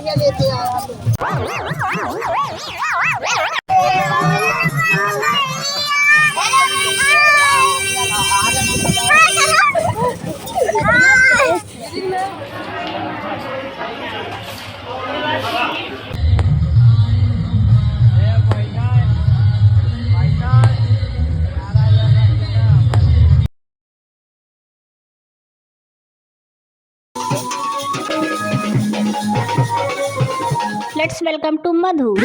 गाड़ियाँ लेते आए हम Let's welcome to Madhu.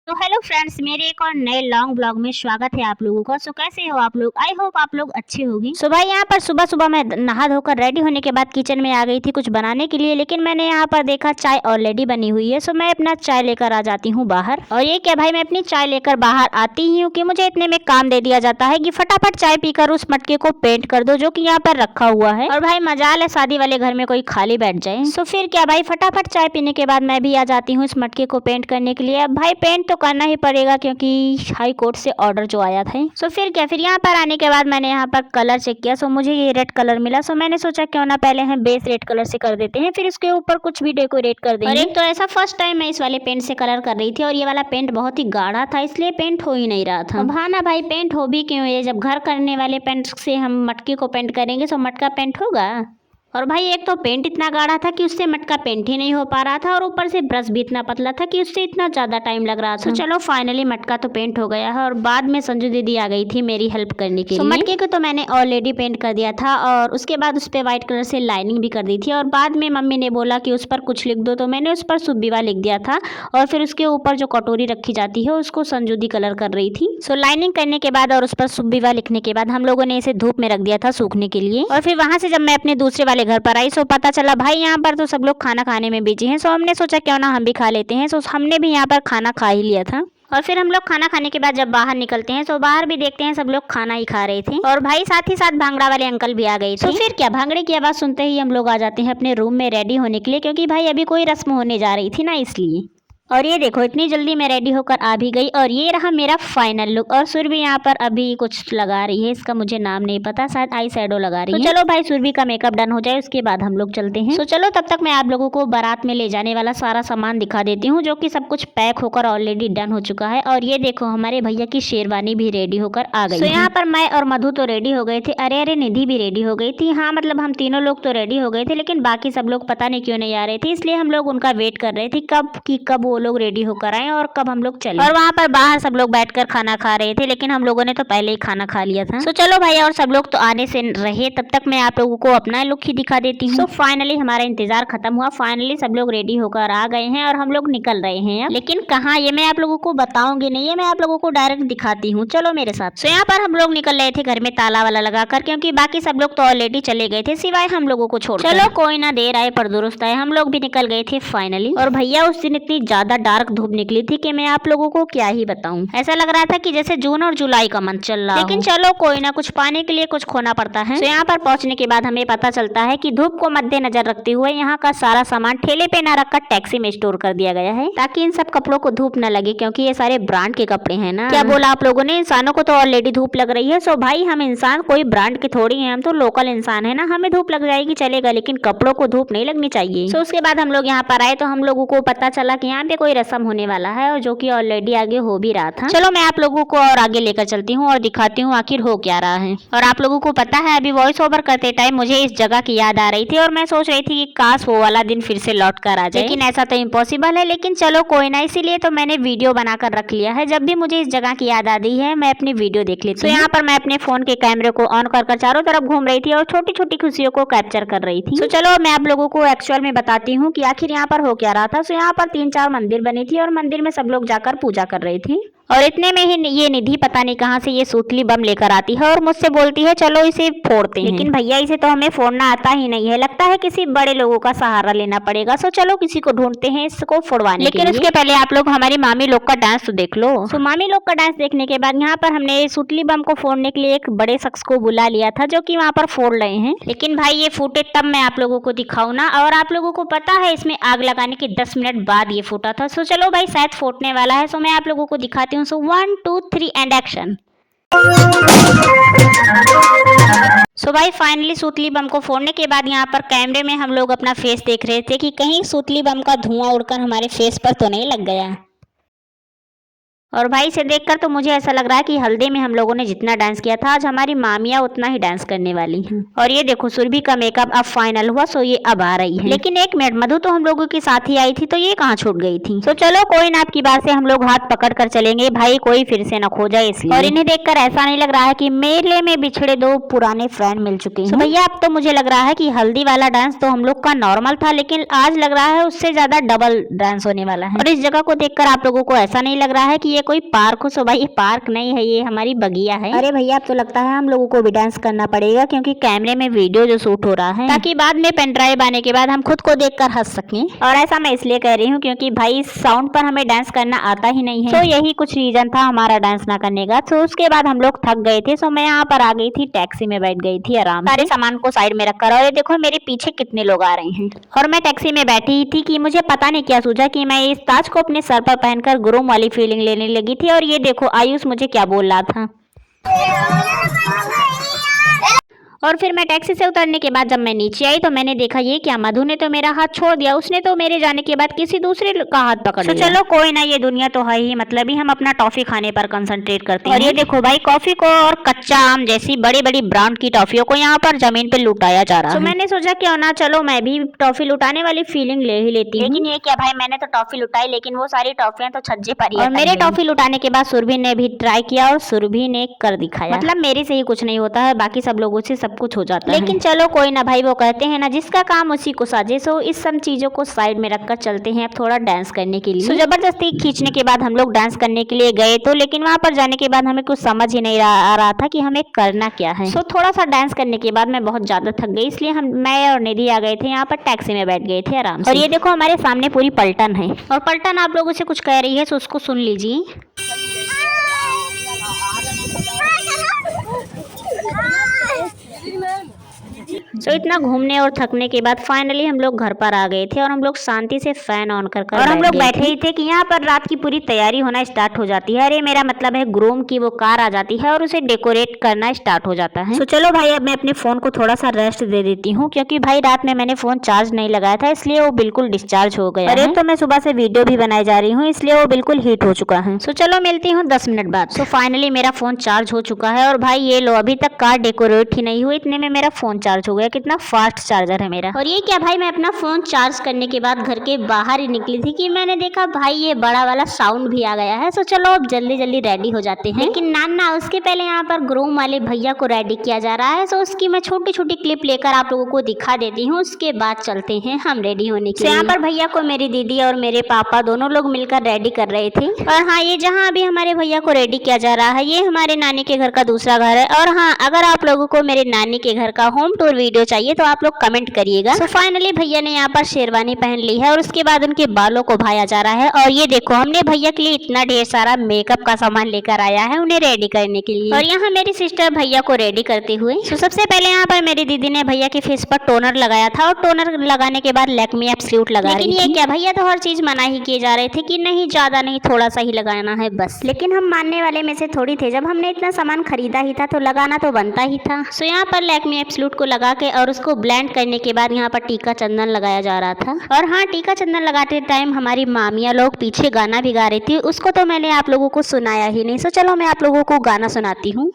तो हेलो फ्रेंड्स, मेरे एक और नए लॉन्ग ब्लॉग में स्वागत है आप लोगों का। सो कैसे हो आप लोग? आई होप आप लोग अच्छे होंगे। सो भाई यहाँ पर सुबह सुबह मैं नहा धोकर रेडी होने के बाद किचन में आ गई थी कुछ बनाने के लिए, लेकिन मैंने यहाँ पर देखा चाय ऑलरेडी बनी हुई है। सो मैं अपना चाय लेकर आ जाती हूँ बाहर। और ये क्या भाई, मैं अपनी चाय लेकर बाहर आती ही हूँ कि मुझे इतने में काम दे दिया जाता है कि फटाफट चाय पीकर उस मटके को पेंट कर दो जो कि यहाँ पर रखा हुआ है। और भाई मजाल है शादी वाले घर में कोई खाली बैठ जाए। सो फिर क्या भाई, फटाफट चाय पीने के बाद मैं भी आ जाती हूँ इस मटके को पेंट करने के लिए। अब भाई पेंट तो करना ही पड़ेगा क्योंकि हाई कोर्ट से ऑर्डर जो आया था। सो फिर क्या, फिर यहाँ पर आने के बाद मैंने यहाँ पर कलर चेक किया। सो मुझे ये रेड कलर मिला। सो मैंने सोचा क्यों ना पहले हम बेस रेड कलर से कर देते हैं, फिर इसके ऊपर कुछ भी डेकोरेट कर देंगे। और एक तो ऐसा फर्स्ट टाइम मैं इस वाले पेंट से कलर कर रही थी और ये वाला पेंट बहुत ही गाढ़ा था, इसलिए पेंट हो ही नहीं रहा था। हाँ ना भाई, पेंट हो भी क्यों, ये जब घर करने वाले पेंट से हम मटके को पेंट करेंगे तो मटका पेंट होगा। और भाई एक तो पेंट इतना गाढ़ा था कि उससे मटका पेंट ही नहीं हो पा रहा था, और ऊपर से ब्रश भी इतना पतला था कि उससे इतना ज़्यादा टाइम लग रहा था। तो चलो फाइनली मटका तो पेंट हो गया है। और बाद में संजू दीदी आ गई थी मेरी हेल्प करने के लिए। मटके को तो मैंने ऑलरेडी पेंट कर दिया था और उसके बाद उस पर व्हाइट कलर से लाइनिंग भी कर दी थी। और बाद में मम्मी ने बोला कि उस पर कुछ लिख दो, तो मैंने उस पर शुभ विवाह लिख दिया था। और फिर उसके ऊपर जो कटोरी रखी जाती है उसको संजू दी कलर कर रही थी। सो लाइनिंग करने के बाद और उस पर शुभ विवाह लिखने के बाद हम लोगों ने इसे धूप में रख दिया था सूखने के लिए। और फिर वहां से जब मैं अपने दूसरे वाले घर पर आई सो पता चला भाई यहाँ पर तो सब लोग खाना खाने में बिजी हैं। सो हमने सोचा क्यों ना हम भी खा लेते हैं। सो हमने भी यहाँ पर खाना खा ही लिया था। और फिर हम लोग खाना खाने के बाद जब बाहर निकलते हैं तो बाहर भी देखते हैं सब लोग खाना ही खा रहे थे। और भाई साथ ही साथ भांगड़ा वाले अंकल भी आ गए थे। तो फिर क्या, भांगड़े की आवाज सुनते ही हम लोग आ जाते हैं अपने रूम में रेडी होने के लिए, क्योंकि भाई अभी कोई रस्म होने जा रही थी ना, इसलिए। और ये देखो इतनी जल्दी मैं रेडी होकर आ भी गई और ये रहा मेरा फाइनल लुक। और सुरभि यहाँ पर अभी कुछ लगा रही है, इसका मुझे नाम नहीं पता, शायद आई शैडो लगा रही है। तो चलो भाई सुरभि का मेकअप डन हो जाए उसके बाद हम लोग चलते हैं। तो चलो तब तक मैं आप लोगों को बारात में ले जाने वाला सारा सामान दिखा देती हूँ, जो कि सब कुछ पैक होकर ऑलरेडी डन हो चुका है। और ये देखो हमारे भैया की शेरवानी भी रेडी होकर आ गई। तो यहाँ पर मैं और मधु तो रेडी हो गए थे, अरे निधि भी रेडी हो गई थी। हाँ मतलब हम तीनों लोग तो रेडी हो गए थे, लेकिन बाकी सब लोग पता नहीं क्यों नहीं आ रहे थे, इसलिए हम लोग उनका वेट कर रहे थे कब वो लोग रेडी होकर और कब हम लोग चले। और वहाँ पर बाहर सब लोग बैठकर खाना खा रहे थे, लेकिन हम लोगों ने तो पहले ही खाना खा लिया था। सो चलो भाई, और सब लोग तो आने से रहे, तब तक मैं आप लोगों को अपना लुक ही दिखा देती हूँ। सो फाइनली हमारा इंतजार खत्म हुआ, फाइनली सब लोग रेडी होकर आ गए हैं और हम लोग निकल रहे हैं। लेकिन कहाँ, ये मैं आप लोगों को बताऊंगी नहीं, ये मैं आप लोगों को डायरेक्ट दिखाती हूँ, चलो मेरे साथ। सो यहाँ पर हम लोग निकल रहे थे घर में ताला वाला लगाकर, क्योंकि बाकी सब लोग तो ऑलरेडी चले गए थे सिवाय हम लोगों को छोड़। चलो कोई ना, देर आए पर दुरुस्त आए, हम लोग भी निकल गए थे फाइनली। और भैया उस दिन इतनी ज्यादा डार्क धूप निकली थी कि मैं आप लोगों को क्या ही बताऊं, ऐसा लग रहा था कि जैसे जून और जुलाई का मंथ चल रहा। लेकिन चलो कोई ना, कुछ पाने के लिए कुछ खोना पड़ता है। तो यहाँ पर पहुंचने के बाद हमें पता चलता है कि धूप को मद्देनजर रखते हुए यहाँ का सारा सामान ठेले पे न रखकर टैक्सी में स्टोर कर दिया गया है, ताकि इन सब कपड़ों को धूप न लगे, क्योंकि ये सारे ब्रांड के कपड़े हैं ना। क्या बोला आप लोगों ने, इंसानों को तो ऑलरेडी धूप लग रही है। सो भाई हम इंसान कोई ब्रांड के थोड़ी है, हम तो लोकल इंसान है ना, हमें धूप लग जाएगी चलेगा, लेकिन कपड़ों को धूप नहीं लगनी चाहिए। सो उसके बाद हम लोग यहाँ पर आए तो हम लोगों को पता चला कि यहाँ पे कोई रस्म होने वाला है, और जो कि ऑलरेडी आगे हो भी रहा था। चलो मैं आप लोगों को और आगे लेकर चलती हूँ और दिखाती हूँ आखिर हो क्या रहा है। और आप लोगों को पता है, अभी वॉइस ओवर करते टाइम मुझे इस जगह की याद आ रही थी और मैं सोच रही थी कि काश वो वाला दिन फिर से लौट कर आ जाए, लेकिन ऐसा तो इम्पॉसिबल है। लेकिन चलो कोई ना, इसीलिए तो मैंने वीडियो बनाकर रख लिया है, जब भी मुझे इस जगह की याद आती है मैं अपनी वीडियो देख लेती हूँ। तो यहाँ पर मैं अपने फोन के कैमरे को ऑन कर चारों तरफ घूम रही थी और छोटी छोटी खुशियों को कैप्चर कर रही थी। तो चलो मैं आप लोगों को एक्चुअल में बताती हूँ कि आखिर यहाँ पर हो क्या रहा था। तो यहाँ पर 3-4 मंदिर बनी थी और मंदिर में सब लोग जाकर पूजा कर रहे थे। और इतने में ही ये निधि पता नहीं कहाँ से ये सूतली बम लेकर आती है और मुझसे बोलती है चलो इसे फोड़ते हैं। लेकिन भैया इसे तो हमें फोड़ना आता ही नहीं है, लगता है किसी बड़े लोगों का सहारा लेना पड़ेगा। सो चलो किसी को ढूंढते हैं इसको फोड़वाने के लिए। लेकिन उसके पहले आप लोग हमारी मामी लोग का डांस तो देख लो। सो मामी लोग का डांस देखने के बाद यहाँ पर हमने सूतली बम को फोड़ने के लिए एक बड़े शख्स को बुला लिया था, जो कि वहाँ पर फोड़ रहे हैं। लेकिन भाई ये फूटे तब मैं आप लोगों को दिखाऊं ना, और आप लोगों को पता है इसमें आग लगाने के 10 मिनट बाद ये फूटा था। सो चलो भाई शायद फूटने वाला है, सो मैं आप लोगों को दिखाती हूँ। सो 1 2 3 एंड एक्शन। सो भाई फाइनली सूतली बम को फोड़ने के बाद यहाँ पर कैमरे में हम लोग अपना फेस देख रहे थे कि कहीं सूतली बम का धुआं उड़कर हमारे फेस पर तो नहीं लग गया। और भाई इसे देखकर तो मुझे ऐसा लग रहा है कि हल्दी में हम लोगों ने जितना डांस किया था आज हमारी मामियाँ उतना ही डांस करने वाली हैं। और ये देखो सुरभि का मेकअप अब फाइनल हुआ, सो ये अब आ रही है। लेकिन एक मिनट, मधु तो हम लोगों के साथ ही आई थी, तो ये कहाँ छूट गई थी? तो चलो कोई ना, आपकी बार से हम लोग हाथ पकड़ कर चलेंगे भाई, कोई फिर से न खो जाए इसलिए। और इन्हें देखकर ऐसा नहीं लग रहा है कि मेले में बिछड़े दो पुराने फ्रेंड मिल चुके हैं। भैया अब तो मुझे लग रहा है कि हल्दी वाला डांस तो हम लोग का नॉर्मल था, लेकिन आज लग रहा है उससे ज्यादा डबल डांस होने वाला है। और इस जगह को देखकर आप लोगों को ऐसा नहीं लग रहा है कि ये कोई पार्क हो? सो भाई ये पार्क नहीं है, ये हमारी बगिया है। अरे भैया अब तो लगता है हम लोगों को भी डांस करना पड़ेगा, क्योंकि कैमरे में वीडियो जो शूट हो रहा है, ताकि बाद में पेन ड्राइव आने के बाद हम खुद को देखकर हंस सकें। और ऐसा मैं इसलिए कह रही हूँ क्योंकि भाई साउंड पर हमें डांस करना आता ही नहीं है, तो यही कुछ रीजन था हमारा डांस ना करने का। तो उसके बाद हम लोग थक गए थे, सो मैं यहाँ पर आ गई थी, टैक्सी में बैठ गई थी आराम, सारे सामान को साइड में रखकर। और ये देखो मेरे पीछे कितने लोग आ रहे हैं। और मैं टैक्सी में बैठी ही थी कि मुझे पता नहीं क्या सूझा कि मैं इस ताज को अपने सर पर पहनकर गुरूम वाली फीलिंग लेने लगी थी। और ये देखो आयुष मुझे क्या बोल रहा था। और फिर मैं टैक्सी से उतरने के बाद जब मैं नीचे आई तो मैंने देखा ये क्या, मधु ने तो मेरा हाथ छोड़ दिया, उसने तो मेरे जाने के बाद किसी दूसरे का हाथ पकड़ लिया। चलो कोई ना, ये दुनिया तो है ही, मतलब ही हम अपना टॉफी खाने पर कंसंट्रेट करते हैं। और ये देखो भाई कॉफी को और कच्चा आम जैसी बड़ी बड़ी ब्रांड की टॉफियों को यहाँ पर जमीन पे लुटाया जा रहा है। तो मैंने सोचा क्यों ना चलो मैं भी टॉफी लुटाने वाली फीलिंग ले ही लेती हूँ। लेकिन ये क्या भाई, मैंने तो टॉफी लुटाई लेकिन वो सारी टॉफियां तो छज्जे पर ही। और मेरे टॉफी लुटाने के बाद सुरभि ने भी ट्राई किया और सुरभि ने कर दिखाया। मतलब मेरे से ही कुछ नहीं होता है, बाकी सब लोगों से सब कुछ हो जाता है। लेकिन चलो कोई ना भाई, वो कहते हैं ना जिसका काम उसी को साजे। सो इस सब चीजों को साइड में रखकर चलते हैं अब थोड़ा डांस करने के लिए। जबरदस्ती खींचने के बाद हम लोग डांस करने के लिए गए तो, लेकिन वहां पर जाने के बाद हमें कुछ समझ ही नहीं आ रहा था कि हमें करना क्या है। सो थोड़ा सा डांस करने के बाद मैं बहुत ज्यादा थक गई, इसलिए मैं और निधि आ गए थे यहाँ पर, टैक्सी में बैठ गए थे आराम से। और ये देखो हमारे सामने पूरी पलटन है, और पलटन आप लोगों से कुछ कह रही है, तो उसको सुन लीजिए। तो इतना घूमने और थकने के बाद फाइनली हम लोग घर पर आ गए थे, और हम लोग शांति से फैन ऑन कर और हम लोग बैठे ही थे कि यहाँ पर रात की पूरी तैयारी होना स्टार्ट हो जाती है। अरे मेरा मतलब है ग्रूम की वो कार आ जाती है और उसे डेकोरेट करना स्टार्ट हो जाता है। तो चलो भाई अब मैं अपने फोन को थोड़ा सा रेस्ट दे देती हूँ, क्योंकि भाई रात में मैंने फोन चार्ज नहीं लगाया था, इसलिए वो बिल्कुल डिस्चार्ज हो गया। अरे तो मैं सुबह से वीडियो भी बनाई जा रही हूँ, इसलिए वो बिल्कुल हीट हो चुका है। सो चलो मिलती हूँ 10 मिनट बाद। सो फाइनली मेरा फोन चार्ज हो चुका है, और भाई ये लो अभी तक कार डेकोरेट ही नहीं हुई, इतने में मेरा फोन चार्ज हो गया। कितना फास्ट चार्जर है मेरा। और ये क्या भाई, मैं अपना फोन चार्ज करने के बाद घर के बाहर ही निकली थी कि मैंने देखा भाई ये बड़ा वाला साउंड भी आ गया है। सो चलो अब जल्दी जल्दी रेडी हो जाते हैं। लेकिन ना उसके पहले यहाँ पर ग्रूम वाले भैया को रेडी किया जा रहा है। सो उसकी मैं छोटी छोटी क्लिप लेकर आप लोगों को दिखा देती हूँ, उसके बाद चलते हैं हम रेडी होने के लिए। यहाँ पर भैया को मेरी दीदी और मेरे पापा दोनों लोग मिलकर रेडी कर रहे थे। और हाँ, ये जहाँ अभी हमारे भैया को रेडी किया जा रहा है, ये हमारे नानी के घर का दूसरा घर है। और हाँ, अगर आप लोगों को मेरे नानी के घर का होम टूर वीडियो चाहिए तो आप लोग कमेंट करिएगा। सो फाइनली भैया ने यहाँ पर शेरवानी पहन ली है, और उसके बाद उनके बालों को भाया जा रहा है। और ये देखो हमने भैया के लिए इतना ढेर सारा मेकअप का सामान लेकर आया है उन्हें रेडी करने के लिए। और यहाँ मेरी सिस्टर भैया को रेडी करते हुए। तो सबसे पहले यहाँ पर मेरी दीदी ने भैया के फेस पर टोनर लगाया था, और टोनर लगाने के बाद लैक्मे एब्सोल्यूट लगा रही थी। लेकिन ये क्या, भैया तो हर चीज मना ही किए जा रहे थे कि नहीं ज्यादा नहीं, थोड़ा सा ही लगाना है बस। लेकिन हम मानने वाले में से थोड़ी थे, जब हमने इतना सामान खरीदा ही था तो लगाना तो बनता ही था। सो यहाँ पर लैक्मे एब्सोल्यूट को लगा के और उसको ब्लेंड करने के बाद यहाँ पर टीका चंदन लगाया जा रहा था। और हाँ, टीका चंदन लगाते टाइम हमारी मामियाँ लोग पीछे गाना भी गा रही थी, उसको तो मैंने आप लोगों को सुनाया ही नहीं। सो चलो मैं आप लोगों को गाना सुनाती हूँ।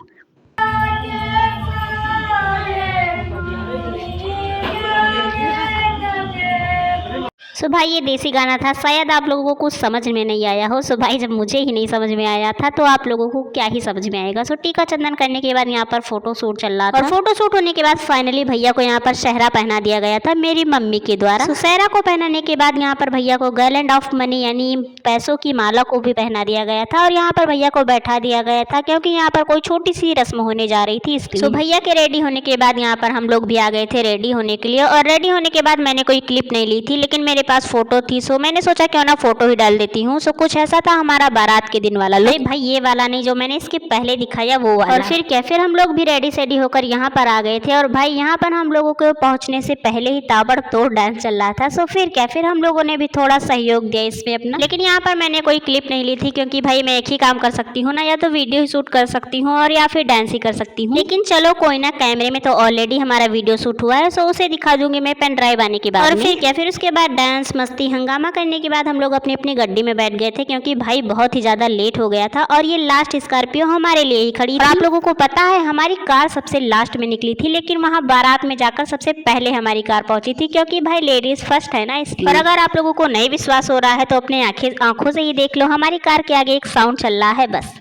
सो भाई ये देसी गाना था, शायद आप लोगों को कुछ समझ में नहीं आया हो। सो भाई जब मुझे ही नहीं समझ में आया था तो आप लोगों को क्या ही समझ में आएगा। सो टीका चंदन करने के बाद यहाँ पर फोटो शूट चल रहा था, और फोटो शूट होने के बाद फाइनली भैया को यहाँ पर सेहरा पहना दिया गया था मेरी मम्मी के द्वारा। सो सेहरा को पहनाने के बाद यहाँ पर भैया को गर्लैंड ऑफ मनी यानी पैसों की माला को भी पहना दिया गया था, और यहाँ पर भैया को बैठा दिया गया था क्योंकि यहाँ पर कोई छोटी सी रस्म होने जा रही थी इसलिए। सो भैया के रेडी होने के बाद यहाँ पर हम लोग भी आ गए थे रेडी होने के लिए। और रेडी होने के बाद मैंने कोई क्लिप नहीं ली थी, लेकिन मेरे पास फोटो थी, सो मैंने सोचा क्यों ना फोटो ही डाल देती हूँ। सो कुछ ऐसा था हमारा बारात के दिन वाला लुक। भाई ये वाला नहीं जो मैंने इसके पहले दिखाया वो वाला। और फिर क्या, फिर हम लोग भी रेडी सेडी होकर यहाँ पर आ गए थे और भाई यहाँ पर हम लोगों को पहुँचने से पहले ही ताबड़तोड़ डांस चल रहा था। सो फिर क्या, फिर हम लोगों ने भी थोड़ा सहयोग दिया इसमें अपना। लेकिन यहाँ पर मैंने कोई क्लिप नहीं ली थी क्योंकि भाई मैं एक ही काम कर सकती हूँ ना, या तो वीडियो ही शूट कर सकती हूँ और या फिर डांस ही कर सकती हूँ। लेकिन चलो कोई ना, कैमरे में तो ऑलरेडी हमारा वीडियो शूट हुआ है, सो उसे दिखा दूंगी मैं पेन ड्राइव आने के बाद। और फिर क्या, फिर उसके बाद डांस मस्ती हंगामा करने के बाद हम लोग अपनी अपनी गड्डी में बैठ गए थे क्योंकि भाई बहुत ही ज्यादा लेट हो गया था और ये लास्ट स्कॉर्पियो हमारे लिए ही खड़ी थी। आप लोगों को पता है हमारी कार सबसे लास्ट में निकली थी, लेकिन वहाँ बारात में जाकर सबसे पहले हमारी कार पहुंची थी क्योंकि भाई लेडीज फर्स्ट है ना, इसलिए। और अगर आप लोगों को नहीं विश्वास हो रहा है तो अपने आंखों से ही देख लो, हमारी कार के आगे एक साउंड चल रहा है बस।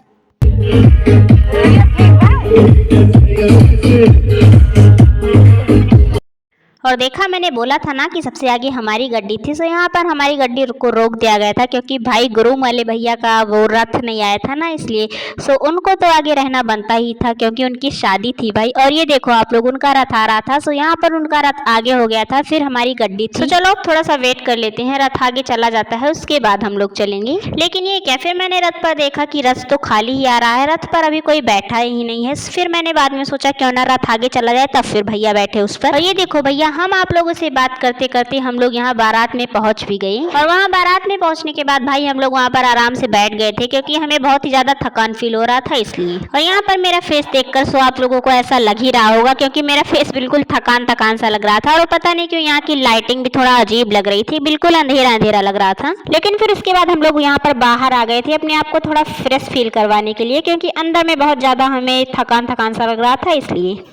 और देखा, मैंने बोला था ना कि सबसे आगे हमारी गड्डी थी। सो यहाँ पर हमारी गड्डी को रोक दिया गया था क्योंकि भाई ग्रूम वाले भैया का वो रथ नहीं आया था ना, इसलिए। सो उनको तो आगे रहना बनता ही था क्योंकि उनकी शादी थी भाई। और ये देखो आप लोग, उनका रथ आ रहा था। सो यहाँ पर उनका रथ आगे हो गया था, फिर हमारी गड्डी थी। तो चलो थोड़ा सा वेट कर लेते हैं, रथ आगे चला जाता है उसके बाद हम लोग चलेंगे। लेकिन ये क्या, फिर मैंने रथ पर देखा कि रथ तो खाली ही आ रहा है, रथ पर अभी कोई बैठा ही नहीं है। फिर मैंने बाद में सोचा क्यों ना रथ आगे चला जाए, तब फिर भैया बैठे उस पर। और ये देखो भैया, हम आप लोगों से बात करते करते हम लोग यहाँ बारात में पहुंच भी गए। और वहाँ बारात में पहुंचने के बाद भाई हम लोग वहाँ पर आराम से बैठ गए थे क्योंकि हमें बहुत ही ज्यादा थकान फील हो रहा था, इसलिए। और यहाँ पर मेरा फेस देखकर सो आप लोगों को ऐसा लग ही रहा होगा क्योंकि मेरा फेस बिल्कुल थकान थकान सा लग रहा था। और पता नहीं क्यों यहाँ की लाइटिंग भी थोड़ा अजीब लग रही थी, बिल्कुल अंधेरा अंधेरा लग रहा था। लेकिन फिर उसके बाद हम लोग यहाँ पर बाहर आ गए थे अपने आप को थोड़ा फ्रेश फील करवाने के लिए क्योंकि अंदर में बहुत ज्यादा हमें थकान थकान सा लग रहा था, इसलिए।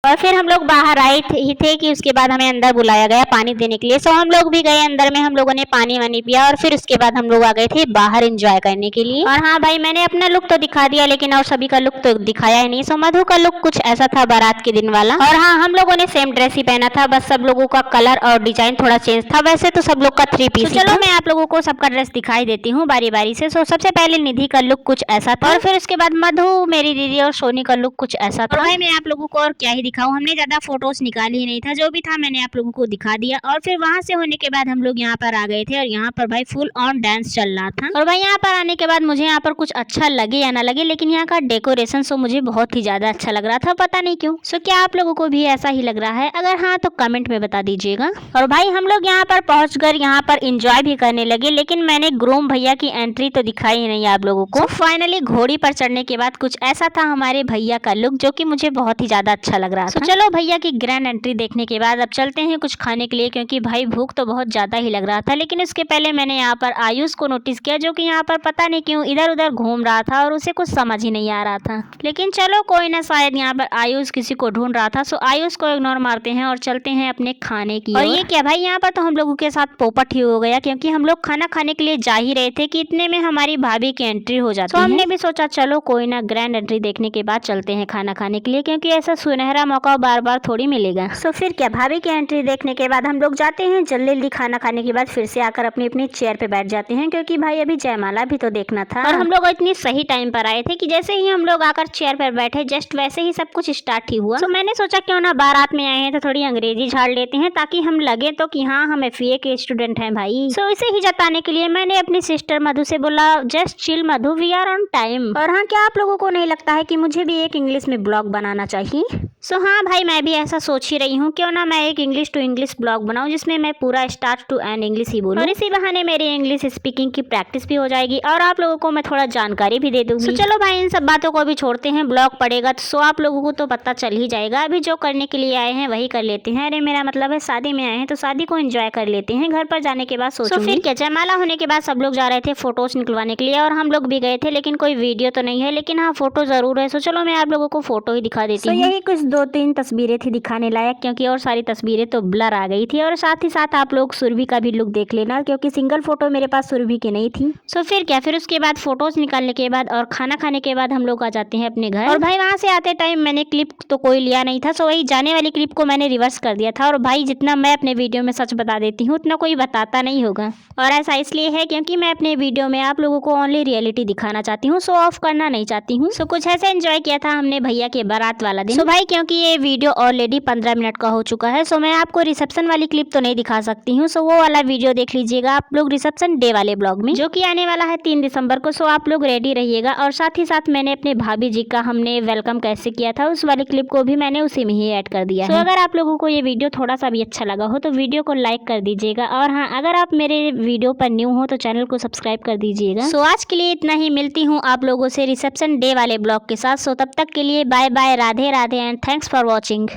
और फिर हम लोग बाहर आए ही थे कि उसके बाद हमें अंदर बुलाया गया पानी देने के लिए। सो हम लोग भी गए अंदर में, हम लोगों ने पानी वानी पिया और फिर उसके बाद हम लोग आ गए थे बाहर एंजॉय करने के लिए। और हाँ भाई, मैंने अपना लुक तो दिखा दिया लेकिन और सभी का लुक तो दिखाया ही नहीं। सो मधु का लुक कुछ ऐसा था बारात के दिन वाला। और हाँ, हम लोगों ने सेम ड्रेस ही पहना था, बस सब लोगों का कलर और डिजाइन थोड़ा चेंज था। वैसे तो सब लोग का 3 पीस। चलो मैं आप लोगों को सबका ड्रेस दिखाई देती हूँ बारी बारी से। सो सबसे पहले निधि का लुक कुछ ऐसा था और फिर उसके बाद मधु, मेरी दीदी और सोनी का लुक कुछ ऐसा था। भाई मैं आप लोगों को और क्या ही दिखाऊं, हमने ज्यादा फोटोज निकाली ही नहीं था, जो भी था मैंने आप लोगों को दिखा दिया। और फिर वहां से होने के बाद हम लोग यहाँ पर आ गए थे और यहाँ पर भाई फुल ऑन डांस चल रहा था। और भाई यहाँ पर आने के बाद मुझे यहाँ पर कुछ अच्छा लगे या ना लगे, लेकिन यहाँ का डेकोरेशन सो मुझे बहुत ही ज्यादा अच्छा लग रहा था, पता नहीं क्यों। सो क्या आप लोगों को भी ऐसा ही लग रहा है? अगर हाँ तो कमेंट में बता दीजिएगा। और भाई हम लोग यहाँ पर पहुंचकर यहाँ पर इंजॉय भी करने लगे, लेकिन मैंने ग्रूम भैया की एंट्री तो दिखाई नहीं आप लोगों को। फाइनली घोड़ी पर चढ़ने के बाद कुछ ऐसा था हमारे भैया का लुक, जो कि मुझे बहुत ही ज्यादा अच्छा लग रहा था। चलो भैया की ग्रैंड एंट्री देखने के बाद अब चलते हैं कुछ खाने के लिए क्योंकि भाई भूख तो बहुत ज्यादा ही लग रहा था। लेकिन उसके पहले मैंने यहाँ पर आयुष को नोटिस किया, जो कि यहाँ पर पता नहीं क्यों इधर उधर घूम रहा था और उसे कुछ समझ ही नहीं आ रहा था। लेकिन चलो कोई ना, शायद यहाँ पर आयुष किसी को ढूंढ रहा था। सो आयुष को इग्नोर मारते हैं और चलते हैं अपने खाने की। और ये क्या भाई, यहाँ पर तो हम लोगों के साथ पोपट ही हो गया क्योंकि हम लोग खाना खाने के लिए जा ही रहे थे कि इतने में हमारी भाभी की एंट्री हो जाती है। तो हमने भी सोचा चलो कोई ना, ग्रैंड एंट्री देखने के बाद चलते हैं खाना खाने के लिए क्योंकि ऐसा सुनहरा मौका बार बार थोड़ी मिलेगा। सो फिर क्या, भाभी की एंट्री देखने के बाद हम लोग जाते हैं जल्दी जल्दी खाना खाने के बाद फिर से आकर अपनी अपनी चेयर पे बैठ जाते हैं क्योंकि भाई अभी जयमाला भी तो देखना था। और हम लोग इतनी सही टाइम पर आए थे कि जैसे ही हम लोग आकर चेयर पर बैठे जस्ट वैसे ही सब कुछ स्टार्ट ही हुआ। तो मैंने सोचा क्यों ना, बारात में आए हैं तो थोड़ी अंग्रेजी झाड़ लेते हैं ताकि हम लगे तो कि हाँ हम FA के स्टूडेंट हैं भाई। सो इसे ही जताने के लिए मैंने अपनी सिस्टर मधु से बोला just chill Madhu, we are on time. और हाँ, क्या आप लोगों को नहीं लगता है कि मुझे भी एक इंग्लिश में ब्लॉग बनाना चाहिए? सो हाँ भाई, मैं भी ऐसा सोच ही रही हूँ क्यों ना मैं एक इंग्लिश टू इंग्लिश ब्लॉग बनाऊं जिसमें मैं पूरा स्टार्ट टू एंड इंग्लिश ही बोलूं। और इसी बहाने मेरी इंग्लिश स्पीकिंग की प्रैक्टिस भी हो जाएगी और आप लोगों को मैं थोड़ा जानकारी भी दे दूंगी। तो चलो भाई, इन सब बातों को भी छोड़ते हैं, ब्लॉग पड़ेगा तो आप लोगों को तो पता चल ही जाएगा। अभी जो करने के लिए आए हैं वही कर लेते हैं। अरे मेरा मतलब है शादी में आए हैं तो शादी को एंजॉय कर लेते हैं, घर पर जाने के बाद सोचूंगी। फिर क्या, जयमाला होने के बाद सब लोग जा रहे थे फोटोज निकलवाने के लिए और हम लोग भी गए थे, लेकिन कोई वीडियो तो नहीं है, लेकिन हाँ फोटो जरूर है। सो चलो मैं आप लोगों को फोटो ही दिखा देती हूँ। यही कुछ 2-3 तस्वीरें थी दिखाने लायक क्योंकि और सारी तस्वीरें तो ब्लर आ गई थी। और साथ ही साथ आप लोग सुरभि का भी लुक देख लेना क्योंकि सिंगल फोटो मेरे पास सुरभि की नहीं थी। सो फिर क्या, फिर उसके बाद फोटोज निकालने के बाद और खाना खाने के बाद हम लोग आ जाते हैं अपने घर। और भाई वहां से आते टाइम मैंने क्लिप तो कोई लिया नहीं था, सो वही जाने वाली क्लिप को मैंने रिवर्स कर दिया था। और भाई जितना मैं अपने वीडियो में सच बता देती हूँ उतना कोई बताता नहीं होगा। और ऐसा इसलिए है क्योंकि मैं अपने वीडियो में आप लोगों को ओनली रियलिटी दिखाना चाहती हूँ, शो ऑफ करना नहीं चाहती हूँ। सो कुछ ऐसे एंजॉय किया था हमने भैया के बारात वाला दिन। सो भाई क्योंकि ये वीडियो ऑलरेडी 15 मिनट का हो चुका है। सो मैं आपको रिसेप्शन वाली क्लिप तो नहीं दिखा सकती हूँ। सो वो वाला वीडियो देख लीजिएगा आप लोग रिसेप्शन डे वाले ब्लॉग में, जो कि आने वाला है 3 दिसंबर को। सो आप लोग रेडी रहिएगा। और साथ ही साथ मैंने अपने भाभी जी का हमने वेलकम कैसे किया था उस वाली क्लिप को भी मैंने उसी में ही ऐड कर दिया है। अगर आप लोगों को ये वीडियो थोड़ा सा भी अच्छा लगा हो तो वीडियो को लाइक कर दीजिएगा। और हाँ, अगर आप मेरे वीडियो पर न्यू हो तो चैनल को सब्सक्राइब कर दीजिएगा। सो आज के लिए इतना ही, मिलती हूँ आप लोगों से रिसेप्शन डे वाले ब्लॉग के साथ। सो तब तक के लिए bye bye, Radhe Radhe and thanks for watching.